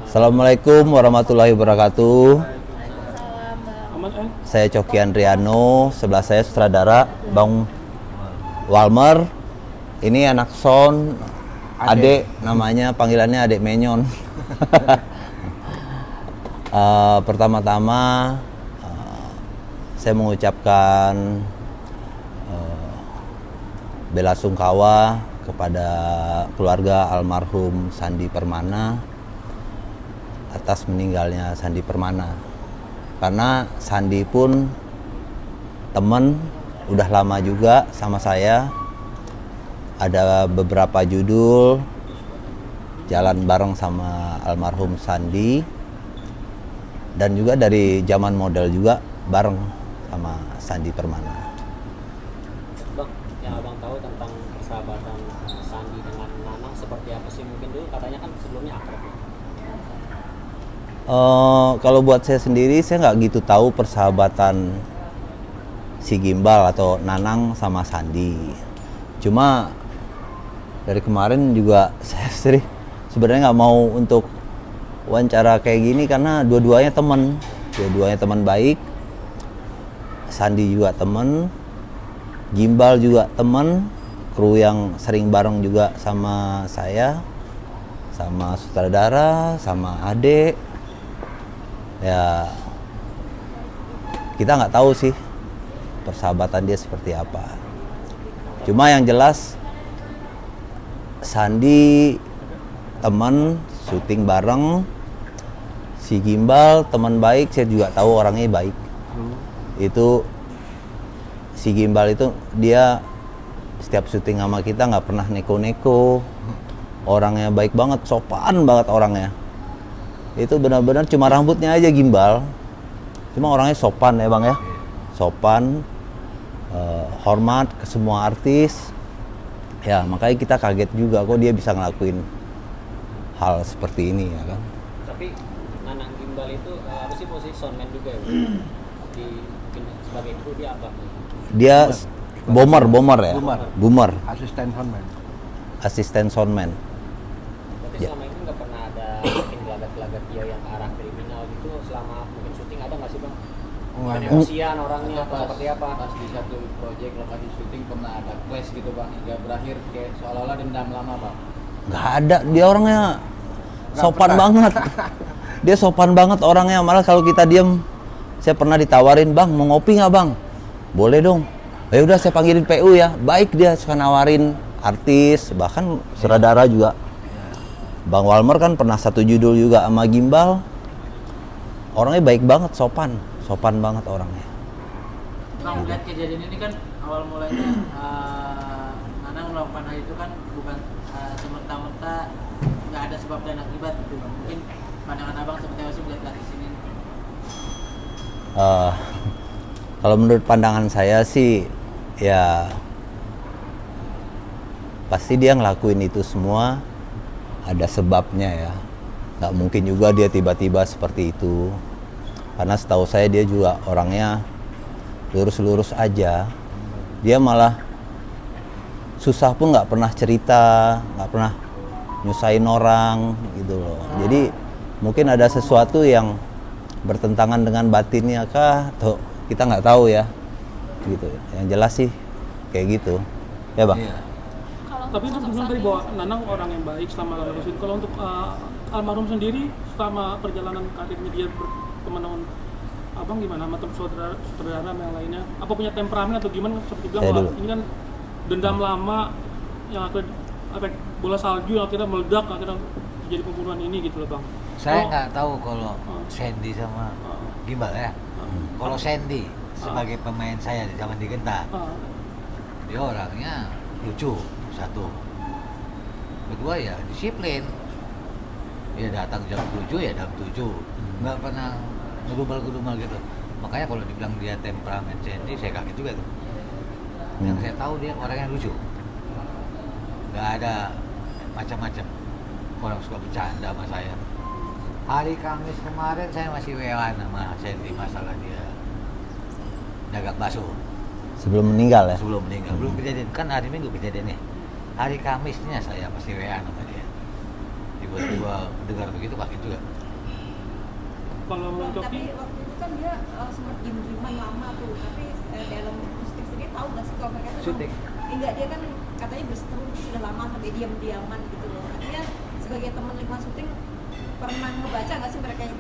Assalamualaikum warahmatullahi wabarakatuh. Bang. Saya Coki Andriano, sebelah saya sutradara Bang Walmer. Ini anak Son, Adek namanya, panggilannya Adek Menyon. Pertama-tama saya mengucapkan bela sungkawa kepada keluarga almarhum Sandi Permana atas meninggalnya Sandi Permana. Karena Sandi pun teman, udah lama juga sama saya. Ada beberapa judul jalan bareng sama almarhum Sandi. Dan juga dari zaman model juga bareng sama Sandi Permana. Bang, yang abang tahu tentang persahabatan Sandi dengan Nanang seperti apa sih? Mungkin dulu katanya kan sebelumnya akrab. Kalau buat saya sendiri, saya nggak gitu tahu persahabatan si Gimbal atau Nanang sama Sandi. Cuma dari kemarin juga saya sebenarnya nggak mau untuk wawancara kayak gini karena dua-duanya teman baik. Sandi juga teman, Gimbal juga teman, kru yang sering bareng juga sama saya, sama sutradara, sama Ade. Ya, kita nggak tahu sih persahabatan dia seperti apa. Cuma yang jelas Sandi teman, syuting bareng. Si Gimbal teman baik, saya juga tahu orangnya baik. Itu si Gimbal itu dia setiap syuting sama kita nggak pernah neko-neko. Orangnya baik banget, sopan banget orangnya. Itu benar-benar cuma rambutnya aja Gimbal. Cuma orangnya sopan ya Bang ya. Sopan, hormat ke semua artis. Ya makanya kita kaget juga kok dia bisa ngelakuin hal seperti ini ya kan. Tapi Nanang Gimbal itu apa sih posisi soundman juga ya? Sebagai kru dia apa? Dia bomber ya. Boomer. Asisten soundman. Tapi selama ini nggak pernah ada mungkin gelagat-gelagat dia yang ke arah kriminal gitu selama mungkin syuting, ada nggak sih Bang? Emosian orangnya atau seperti apa? Pas di satu proyek lokasi syuting pernah ada clash gitu Bang, hingga berakhir kayak seolah-olah dendam lama Bang. Nggak ada, dia orangnya sopan banget. Dia sopan banget orangnya, malah kalau kita diem, saya pernah ditawarin, Bang mau ngopi nggak Bang? Boleh dong. Ya udah saya panggilin PU ya. Baik, dia suka nawarin artis, bahkan sutradara juga. Bang Walmer kan pernah satu judul juga sama Gimbal. Orangnya baik banget, sopan banget orangnya. Bang, melihat kejadian ini kan awal mulanya Nanang melakukan hal itu kan bukan semerta-merta, nggak ada sebab dan akibat gitu Bang. Mungkin pandangan abang seperti apa sih melihat kasus ini? Kalau menurut pandangan saya sih ya pasti dia ngelakuin itu semua ada sebabnya ya. Nggak mungkin juga dia tiba-tiba seperti itu. Karena setahu saya dia juga orangnya lurus-lurus aja. Dia malah susah pun nggak pernah cerita, nggak pernah nyusahin orang gitu loh. Jadi mungkin ada sesuatu yang bertentangan dengan batinnya kah? Tuh kita nggak tahu ya. Gitu. Yang jelas sih kayak gitu. Ya Bang. Iya. Tapi untuk bilang tadi bahwa Nanang orang yang baik selama almarhum. Kalau untuk almarhum sendiri selama perjalanan karirnya dia berteman dengan abang gimana? Sama sutradara sama yang lainnya? Apa punya temperamen atau gimana? Seperti bilang bahwa ini kan dendam lama yang akhirnya efek bola salju yang akhirnya meledak, akhirnya terjadi pembunuhan ini gitu loh Bang. Saya nggak tahu kalau Sandy sama Gimbal ya. Kalau Sandy sebagai pemain saya di zaman di Genta, dia orangnya lucu. Satu, kedua ya disiplin. Dia datang jam 7 ya jam 7, nggak pernah ngedumel gitu. Makanya kalau dibilang dia temperamen Sandy, saya kaget juga tuh. Yang saya tahu dia orangnya lucu, nggak ada macam-macam. Orang suka bercanda sama saya. Hari Kamis kemarin saya masih WA sama Sandy masalah dia dagang bakso. Sebelum meninggal ya? Sebelum meninggal, belum kejadian. Kan hari Minggu kejadiannya. Hari Kamisnya saya pasti WA sama dia. Tiba-tiba dengar begitu kaget juga. Kalau Bang Coki, Tapi waktu itu kan dia sempat diem-dieman lama tuh, tapi dalam syuting sendiri tahu nggak sih kalau mereka tuh Syuting? enggak, dia kan katanya berseteru sudah lama sampai diam-diaman gitu loh. Artinya sebagai teman lingkungan syuting pernah ngebaca nggak sih mereka itu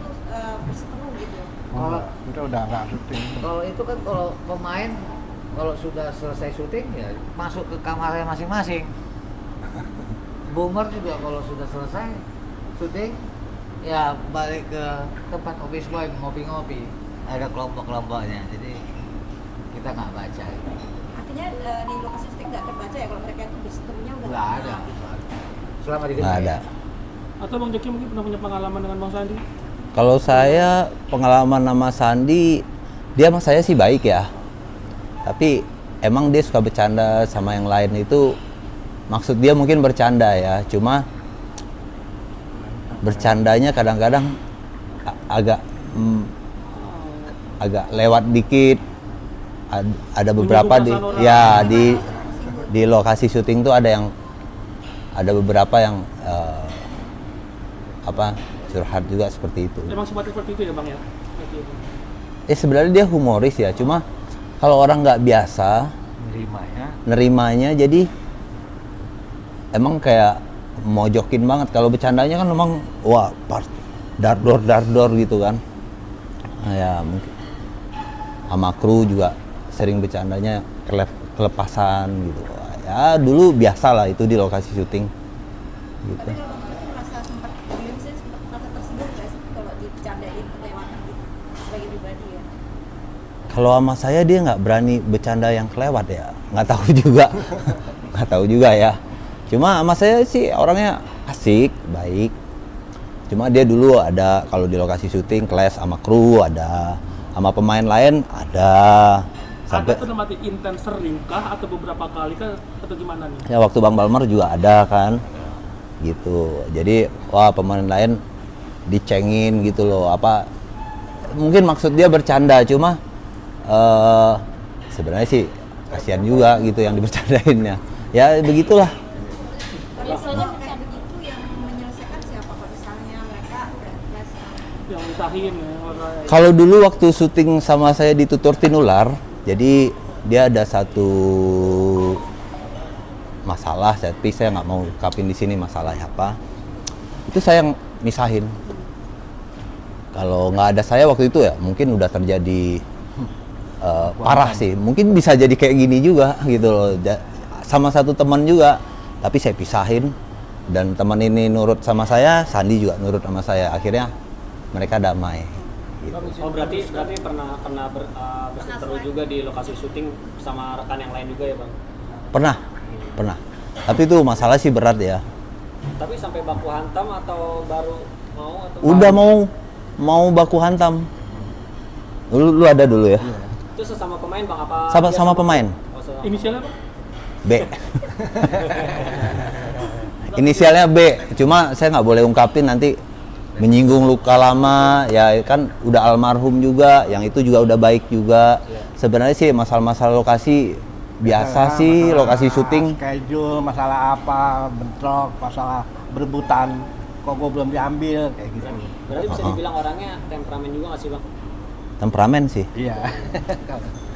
berseteru gitu? Kalau Kita udah nggak syuting. kalau itu kan kalau pemain kalau sudah selesai syuting ya masuk ke kamarnya masing-masing. Boomer juga kalau sudah selesai syuting ya balik ke tempat office boy ngopi-ngopi. Ada kelompok-kelompoknya, jadi kita nggak baca. Artinya di lokasi syuting nggak terbaca ya kalau mereka itu berseterunya udah Nggak lama ada. gitu. Selama di Nggak ada. atau Bang Coki mungkin pernah punya pengalaman dengan Bang Sandi? Kalau saya pengalaman sama Sandi, dia sama saya sih baik ya. Tapi emang dia suka bercanda sama yang lain itu, maksud dia mungkin bercanda ya. Cuma bercandanya kadang-kadang agak agak lewat dikit. Ada beberapa di Menyinggung perasaan ya di lokasi syuting tuh ada beberapa yang curhat juga seperti itu. Emang sifatnya seperti itu ya Bang ya? Sebenarnya dia humoris ya, cuma kalau orang nggak biasa nerimanya. nerimanya, jadi emang kayak mojokin banget. Kalau bercandanya kan memang wah dardor gitu kan. Nah, ya mungkin sama kru juga sering bercandanya kelepasan gitu. Ya dulu biasa lah itu di lokasi syuting gitu. Tapi kalau Bang Coki merasa sempat diem sih, sempat merasa tersinggung nggak sih kalau dibercandain kelewatan gitu sebagai pribadi ya? Kalau sama saya dia nggak berani bercanda yang kelewat ya, nggak tahu juga, nggak tahu juga ya. Cuma sama saya sih orangnya asik, baik. Cuma dia dulu ada kalau di lokasi syuting clash sama kru, ada sama pemain lain ada. Sampai Ada tuh namanya intens sering kah atau beberapa kali kah atau gimana nih? ya waktu Bang Balmer juga ada kan, gitu. Jadi wah pemain lain dicengin gitu loh. Apa mungkin maksud dia bercanda, cuma sebenarnya sih kasihan juga gitu yang dibercandainnya. Ya begitulah. Kalau misalnya kayak begitu yang menyelesaikan siapa? Kalau misalnya mereka udah clash Yang misahin ya. orang- Kalau dulu waktu syuting sama saya di Tutur Tinular, jadi dia ada satu masalah, tapi saya nggak mau ungkapin di sini masalahnya apa. Itu saya yang misahin. Kalau nggak ada saya waktu itu ya, mungkin udah terjadi parah sih. Mungkin bisa jadi kayak gini juga gitu loh. Sama satu teman juga, tapi saya pisahin. Dan teman ini nurut sama saya, Sandi juga nurut sama saya. Akhirnya mereka damai. Gitu. Oh berarti pernah berseteru juga di lokasi syuting sama rekan yang lain juga ya Bang? Pernah. Tapi itu masalah sih berat ya. Tapi sampai baku hantam atau baru mau atau Udah mau baku hantam. Lu ada dulu ya? itu sesama pemain Bang apa? Sama dia pemain. Oh, sama. Inisialnya apa? B. Inisialnya B. Cuma saya nggak boleh ungkapin nanti menyinggung luka lama. Ya kan udah almarhum juga. Yang itu juga udah baik juga. Sebenarnya sih masalah-masalah lokasi biasa sih, Masalah lokasi syuting. schedule, masalah apa, bentrok, masalah berebutan, kok gue belum diambil kayak gitu. Berarti bisa dibilang orangnya temperamen juga nggak sih Bang? Temperamen sih. Iya.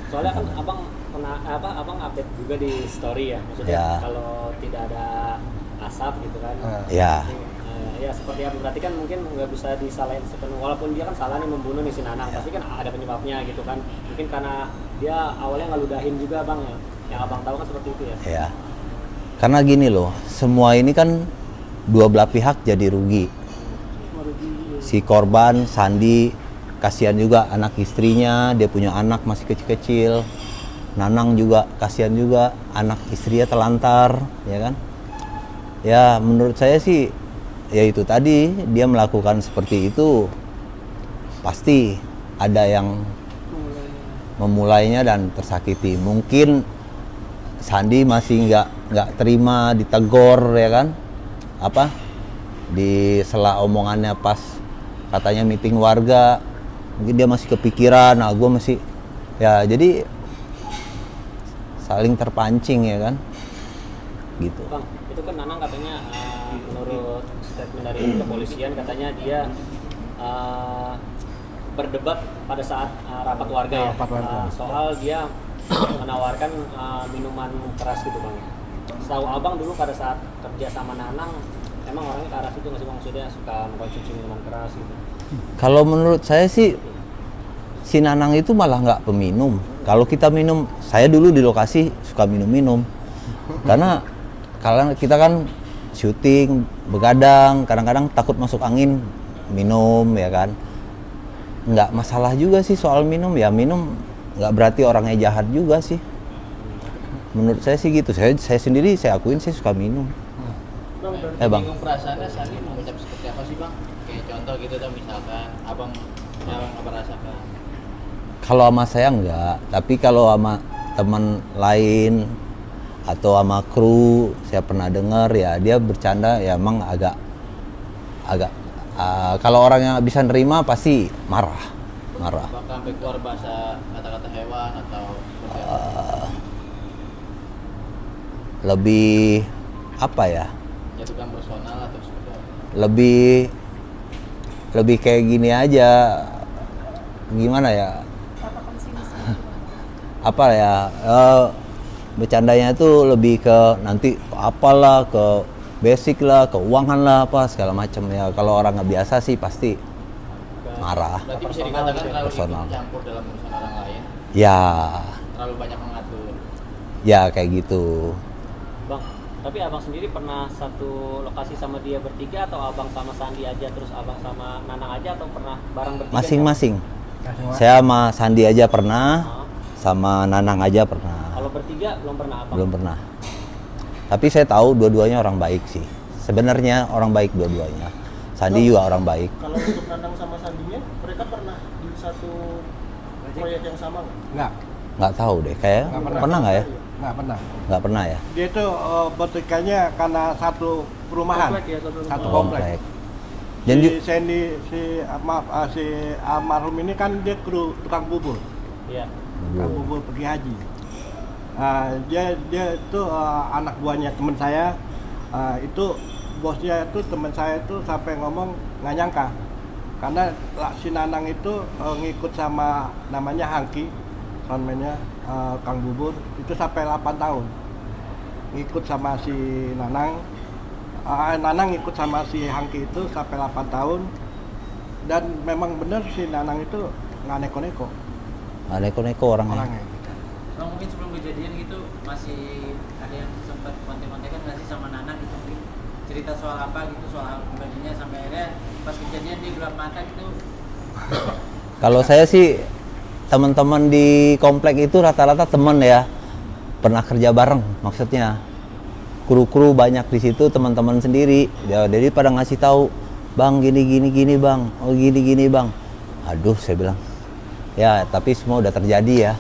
Soalnya kan abang update juga di story ya, maksudnya Ya. kalau tidak ada asap gitu kan. Ya. Ya seperti apa, berarti kan mungkin nggak bisa disalahin sepenuhnya, walaupun dia kan salah nih membunuh nih si Nanang, pasti kan ada penyebabnya gitu kan. Mungkin karena dia awalnya ngeludahin juga Bang ya, yang abang tahu kan seperti itu ya. Ya. Karena gini loh, semua ini kan dua belah pihak jadi rugi. Si korban, Sandi, kasihan juga anak istrinya, dia punya anak masih kecil-kecil. Nanang juga kasihan juga, anak istrinya telantar, ya kan? Ya menurut saya sih, ya itu tadi, dia melakukan seperti itu, pasti ada yang memulainya dan tersakiti. Mungkin Sandi masih nggak terima ditegor, ya kan? Apa? Di sela omongannya pas katanya meeting warga, mungkin dia masih kepikiran. Nah, gue masih ya jadi saling terpancing ya kan, gitu. Bang, itu kan Nanang katanya menurut statement dari kepolisian katanya dia berdebat pada saat rapat warga ya, Rapat warga. soal dia menawarkan minuman keras gitu bang. Setahu abang dulu pada saat kerja sama Nanang, emang orangnya ke arah situ nggak sih bang? Maksudnya suka mengkonsumsi minuman keras gitu. Kalau menurut saya sih si Nanang itu malah nggak peminum. Kalau kita minum, saya dulu di lokasi suka minum-minum. Karena kalau kita kan syuting, begadang, kadang-kadang takut masuk angin, minum ya kan. Nggak masalah juga sih soal minum, ya minum nggak berarti orangnya jahat juga sih. Menurut saya sih gitu. Saya sendiri saya akuin saya suka minum. Bang. Bingung perasaannya Sandi mau ucap seperti apa sih bang? Kayak contoh gitu tuh misalkan abang apa merasakan? Kalau sama saya enggak, tapi kalau sama teman lain atau sama kru saya pernah dengar ya dia bercanda ya emang agak kalau orang yang bisa nerima pasti marah. Apakah sampai keluar bahasa kata-kata hewan atau seperti apa? Lebih apa ya? Jatuhkan personal atau seperti apa? Lebih kayak gini aja. Gimana ya? Apa ya? Bercandanya itu lebih ke nanti apalah, ke basic lah, keuangan lah, apa segala macam ya. Kalau orang nggak biasa sih pasti marah. Berarti bisa dikatakan terlalu Personal. ikut campur dalam urusan orang lain, Ya, terlalu banyak mengatur. ya kayak gitu. Bang, tapi abang sendiri pernah satu lokasi sama dia bertiga atau abang sama Sandi aja terus abang sama Nanang aja atau pernah bareng bertiga? Masing-masing. Saya sama Sandi aja pernah, Ah, sama Nanang aja pernah. kalau bertiga belum pernah abang? Belum pernah. Tapi saya tahu dua-duanya orang baik sih. Sebenarnya orang baik dua-duanya. Sandi juga orang baik. Kalau untuk Nanang sama Sandinya, mereka pernah di satu proyek yang sama nggak? Nggak, Nggak tahu deh, kayak Nggak pernah. pernah nggak ya? nggak pernah. Nggak pernah ya? Dia itu bertikainya karena satu perumahan, Komplek ya, satu Oh, komplek. Jadi Si Sandy, si almarhum ini kan dia kru tukang bubur, Iya. tukang bubur pergi haji. Dia itu anak buahnya teman saya. Itu bosnya itu teman saya itu sampai ngomong nggak nyangka karena si Nanang itu ngikut sama namanya Hangki, soundman-nya Kang Bubur itu sampai 8 tahun ngikut sama si Nanang. Nanang ngikut sama si Hangki itu sampai 8 tahun dan memang benar si Nanang itu nggak neko-neko nggak neko-neko orangnya. orangnya. Bang, mungkin sebelum kejadian gitu masih ada yang sempat kontek-kontekan nggak sih sama Nanang gitu, mungkin cerita soal apa gitu, soal hal pribadinya sampai akhirnya pas kejadian dia gelap mata gitu. Kalau saya sih teman-teman di komplek itu rata-rata teman ya, pernah kerja bareng maksudnya. Kru-kru banyak di situ, teman-teman sendiri. Ya, jadi pada ngasih tahu, bang gini bang, oh gini bang. Aduh, saya bilang, ya tapi semua udah terjadi ya,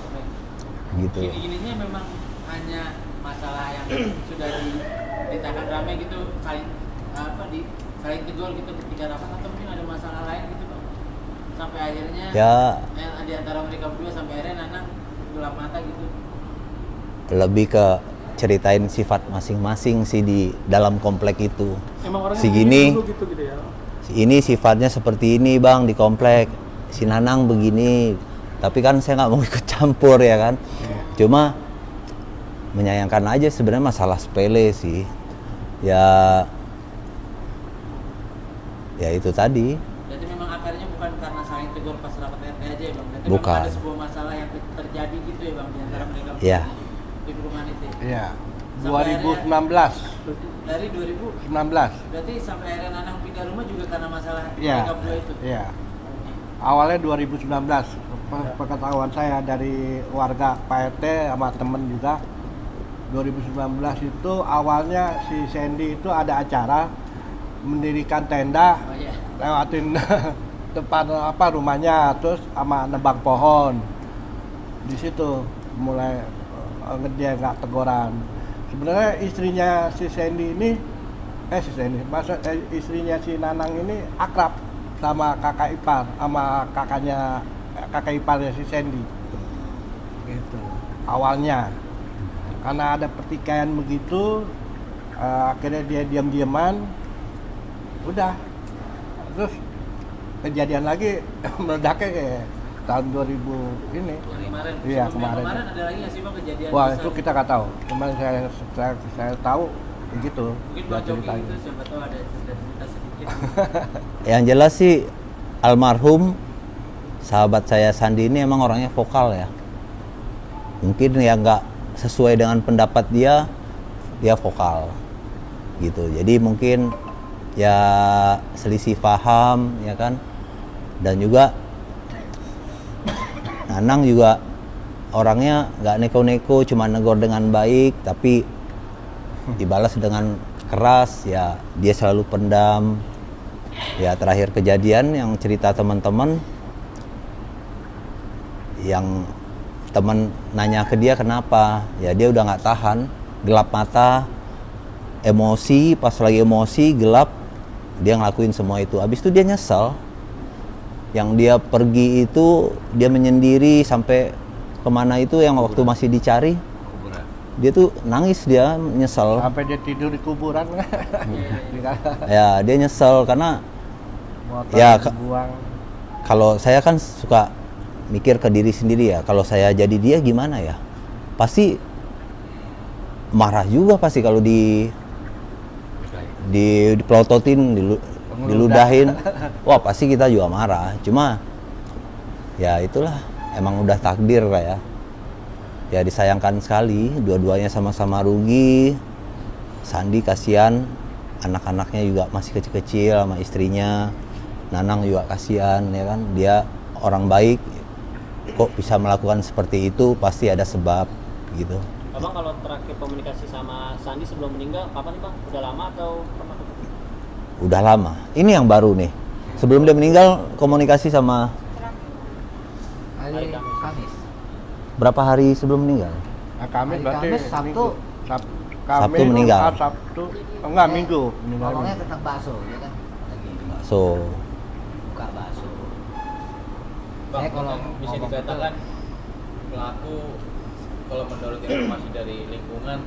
gitu. Gini-gininya memang hanya masalah yang sudah diberitakan ramai gitu, saling saling tegur gitu ketika rapat, atau mungkin ada masalah lain gitu bang, sampai akhirnya Ya di antara mereka berdua sampai akhirnya Nanang gelap mata gitu. lebih ke ceritain sifat masing-masing sih di dalam komplek itu. Emang orangnya Si begini gini, dulu gitu ya. ini sifatnya seperti ini bang di komplek, si Nanang begini. Tapi kan saya nggak mau ikut campur ya kan. Cuma menyayangkan aja, sebenarnya masalah sepele sih. Ya itu tadi. Jadi memang akarnya bukan karena saling tegur pas rapat RT aja ya bang. Berarti Bukan. memang ada sebuah masalah yang terjadi gitu ya bang di antara mereka berdua Iya. di perumahan itu. Iya. Sampai 2019. Dari 2000 berarti sampai akhirnya Nanang pindah rumah juga karena masalah Iya. mereka berdua itu. Iya. Awalnya 2019. Pengetahuan saya dari warga Pak RT sama temen juga. 2019 itu awalnya si Sandy itu ada acara mendirikan tenda, Oh iya. lewatin depan rumahnya, terus sama nebang pohon. Di situ mulai dia nggak teguran. Sebenarnya istrinya si Sandy ini istrinya si Nanang ini akrab sama kakak ipar, sama kakak iparnya si Sandy. Gitu. Awalnya karena ada pertikaian begitu, akhirnya dia diam-diaman. Udah. Terus kejadian lagi meledaknya kayak tahun 2000 ini. Yang kemarin. Iya, Sebelum yang kemarin. kemarin ada lagi nggak sih bang kejadian Wah besar? itu kita nggak tahu. Cuman saya tahu begitu. Mungkin Ya, bang Joki ceritanya. itu siapa tahu ada cerita sedikit. Yang jelas sih almarhum sahabat saya Sandi ini emang orangnya vokal ya. Mungkin ya nggak sesuai dengan pendapat dia vokal gitu. Jadi mungkin ya selisih paham ya kan. Dan juga Nanang juga orangnya nggak neko-neko, cuma negor dengan baik, tapi dibalas dengan keras ya. Dia selalu pendam. Ya terakhir kejadian yang cerita teman-teman, yang teman nanya ke dia kenapa, ya dia udah nggak tahan, gelap mata, emosi, pas lagi emosi gelap, dia ngelakuin semua itu. Habis itu dia nyesel. Yang dia pergi itu dia menyendiri sampai kemana itu yang waktu masih dicari, Kuburan. dia tuh nangis, dia nyesel. Sampai dia tidur di kuburan. Ya dia nyesel karena Motor Ya, dibuang. kalau saya kan suka mikir ke diri sendiri ya, kalau saya jadi dia gimana ya, pasti marah juga pasti kalau dipelototin, diludahin. Wah pasti kita juga marah. Cuma ya itulah, emang udah takdir lah ya. Ya disayangkan sekali, dua-duanya sama-sama rugi. Sandi kasihan, anak-anaknya juga masih kecil-kecil sama istrinya. Nanang juga kasihan ya kan, dia orang baik, kok bisa melakukan seperti itu, pasti ada sebab gitu. Abang kalau terakhir komunikasi sama Sandi sebelum meninggal kapan nih bang? Udah lama atau pernah ketemu? Udah lama. Ini yang baru nih. Sebelum dia meninggal komunikasi sama Hari Kamis. Kamis. berapa hari sebelum meninggal? Nah, Kamis Hari berarti Kamis, Sabtu. Minggu. Sabtu meninggal. Sabtu. Enggak, Minggu. Meninggal. Ngomongnya tentang bakso, ya kan? Lagi So buka bakso. Bang, Saya kalau kan bisa ngomong dikatakan pelaku kalau menurut informasi dari lingkungan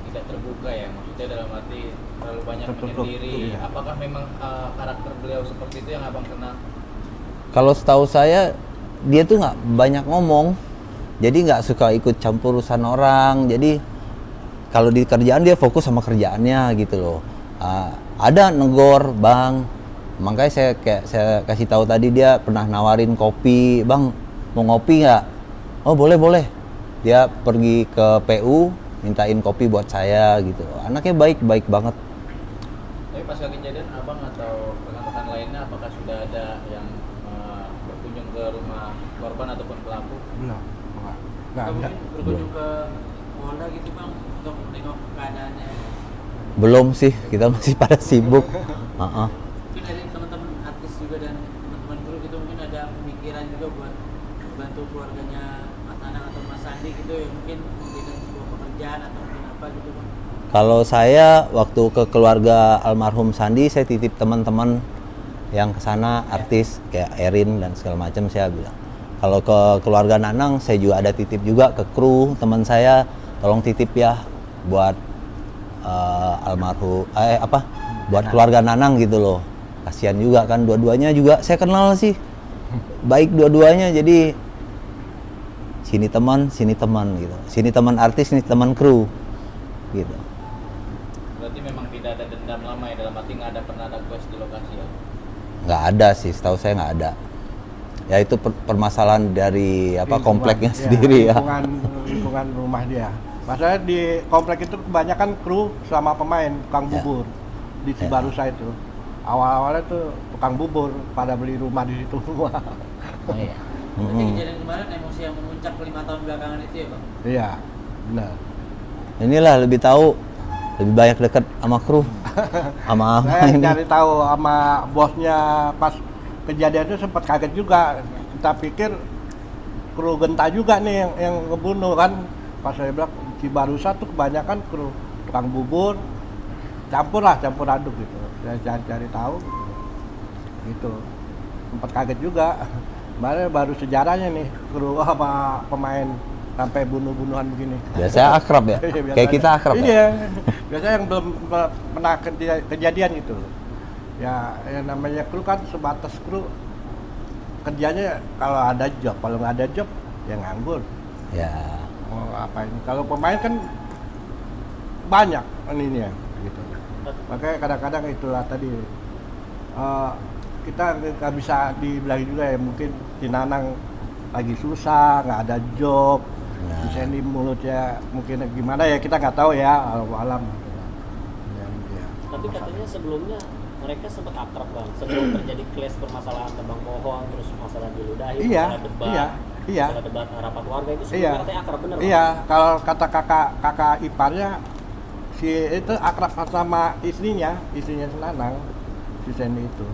tidak terbuka ya, maksudnya dalam arti terlalu banyak Tertutup, menyendiri. iya. Apakah memang karakter beliau seperti itu yang abang kenal? kalau setahu saya dia tuh nggak banyak ngomong, jadi nggak suka ikut campur urusan orang. Jadi kalau di kerjaan dia fokus sama kerjaannya gitu loh. Ada negor bang, makanya saya kasih tahu tadi, dia pernah nawarin kopi, bang mau ngopi nggak? Oh boleh boleh. Dia pergi ke PU mintain kopi buat saya gitu. Anaknya baik banget. Tapi pasca kejadian abang atau rekan-rekan lainnya apakah sudah ada yang berkunjung ke rumah korban ataupun pelaku? Belum. Enggak Atau ada. mungkin berkunjung ke Polda gitu bang untuk menengok keadaannya. Belum sih, kita masih pada sibuk. Mungkin dari teman-teman artis juga dan teman-teman kru gitu mungkin ada pemikiran juga buat bantu keluarganya Mas Nanang atau Mas Sandi gitu ya, mungkin memberikan sebuah pekerjaan atau mungkin apa gitu bang. Kalau saya waktu ke keluarga almarhum Sandi, saya titip teman-teman yang ke sana, artis kayak Erin dan segala macam, saya bilang. Kalau ke keluarga Nanang, saya juga ada titip juga ke kru teman saya, tolong titip ya buat almarhum buat keluarga Nanang gitu loh. Kasihan juga kan, dua-duanya juga saya kenal sih. Baik dua-duanya, jadi sini teman gitu. Sini teman artis, sini teman kru gitu. Berarti memang tidak ada dendam lama ya, dalam arti nggak ada pernah ada clash di lokasi ya? Nggak ada sih, setahu saya nggak ada. Ya itu permasalahan dari kompleknya sendiri ya. Lingkungan rumah dia. Masalahnya di komplek itu kebanyakan kru sama pemain tukang Ya. bubur di Cibarusa itu. Awal-awalnya tuh tukang bubur pada beli rumah di situ semua. Oh iya. Berarti kejadian kemarin emosi yang memuncak 5 tahun belakangan itu ya bang? Iya, benar. Inilah lebih tahu, lebih banyak dekat sama kru, sama Saya ini. cari tahu sama bosnya pas kejadian itu sempat kaget juga. Kita pikir kru Genta juga nih yang ngebunuh kan. Pas saya bilang Cibarusa tuh kebanyakan kru tukang bubur, campur aduk gitu. Saya cari tahu gitu. Sempat kaget juga. Kemarin baru sejarahnya nih kru sama pemain sampai bunuh-bunuhan begini. Biasanya akrab ya, Iya, kayak kita akrab ya. Iya, biasanya yang belum pernah kejadian gitu. Ya yang namanya kru kan sebatas kru, kerjanya kalau ada job, kalau nggak ada job ya nganggur. Ya. Mau apain? Kalau pemain kan banyak ininya gitu. Makanya kadang-kadang itulah tadi kita nggak bisa dibilang juga ya, mungkin si Nanang lagi susah, nggak ada job, Nah. bisa di mulutnya mungkin gimana ya, kita nggak tahu ya, alam. Ya, Tapi katanya sebelumnya mereka sempat akrab bang, sebelum terjadi clash permasalahan tebang pohon, terus masalah diludahi, Iya, masalah debat, iya. masalah debat rapat warga itu Iya. sebelumnya katanya akrab bener. Iya, kalau kata kakak iparnya si itu akrab sama istrinya si Nanang, si Sandy itu.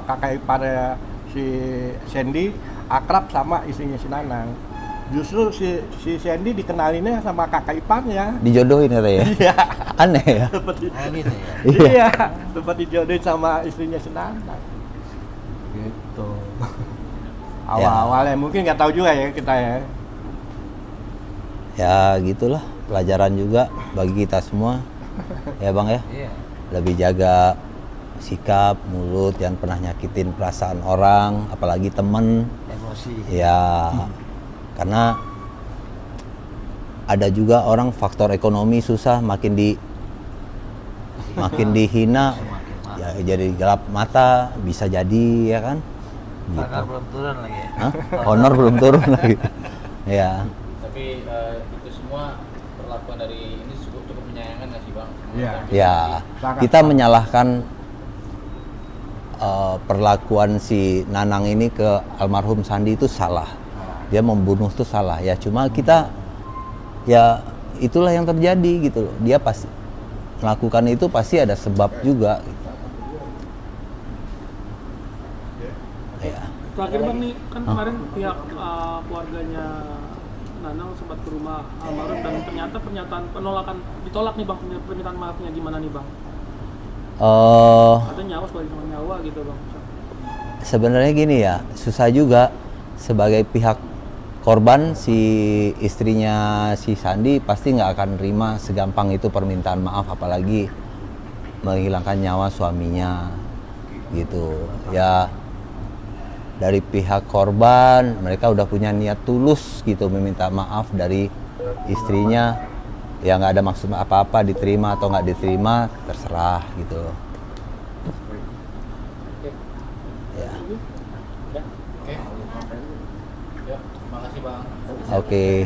Kakak iparnya si Sandy akrab sama istrinya si Nanang. Justru si Sandy dikenalinnya sama kakak iparnya. Dijodohin katanya. Iya. Aneh ya. Seperti gitu ya. iya, seperti dijodohin sama istrinya si Nanang. Gitu. Awal-awalnya mungkin nggak tahu juga ya kita ya. Ya gitulah, pelajaran juga bagi kita semua. Ya Bang ya. Iya. Lebih jaga sikap, mulut, jangan pernah nyakitin perasaan orang, apalagi temen. Emosi. Ya, karena ada juga orang faktor ekonomi susah, makin dihina, ya jadi gelap mata, bisa jadi ya kan. Gitu. Karena belum turun lagi ya. Hah? Honor belum turun lagi. Ya, Tapi itu semua perlakuan dari ini cukup menyayangkan nggak sih bang? Iya. ya. Sangat. Kita menyalahkan perlakuan si Nanang ini ke almarhum Sandi itu salah. Dia membunuh itu salah. Ya cuma kita, ya itulah yang terjadi gitu loh. Dia pasti melakukan itu pasti ada sebab juga. Gitu. Ya. Terakhir bang nih, kan kemarin pihak keluarganya Nanang sempat ke rumah almarhum dan ternyata pernyataan penolakan ditolak nih bang, permintaan maafnya gimana nih bang? Katanya nyawa sebagai nyawa gitu bang. Sebenarnya gini ya, susah juga sebagai pihak korban, si istrinya si Sandi pasti nggak akan terima segampang itu permintaan maaf, apalagi menghilangkan nyawa suaminya gitu ya. Dari pihak korban mereka udah punya niat tulus gitu meminta maaf dari istrinya, ya nggak ada maksud apa-apa, diterima atau nggak diterima terserah gitu. Ya. Oke. Yuk, terima kasih bang. Oke.